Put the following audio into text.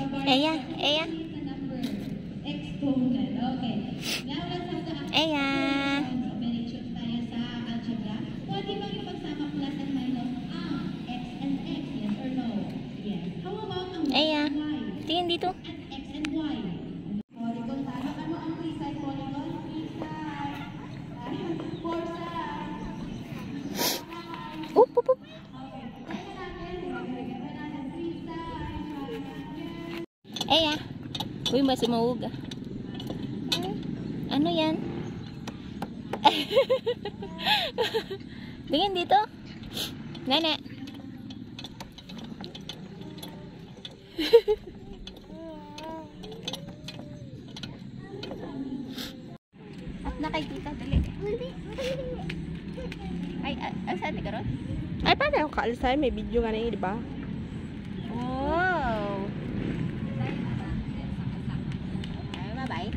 Eya, Eya. Eya. Pwede bang ipagsama plus and minus ang x and x, yes or no? Yes. How about ang Eya. x and y? Tingin dito. X and y. Polygon tayo. Ano ang three side polygon? Three side. Four side. Oop, oop, oop. Eya. Uy, mas mauga. Ano yan? Tingin dito. Nana. At nakikita, dali. Ay, saan ka ron? Ay, paano ako kaalisay? May video nga na yun, di ba? Wow. Ay, mabay.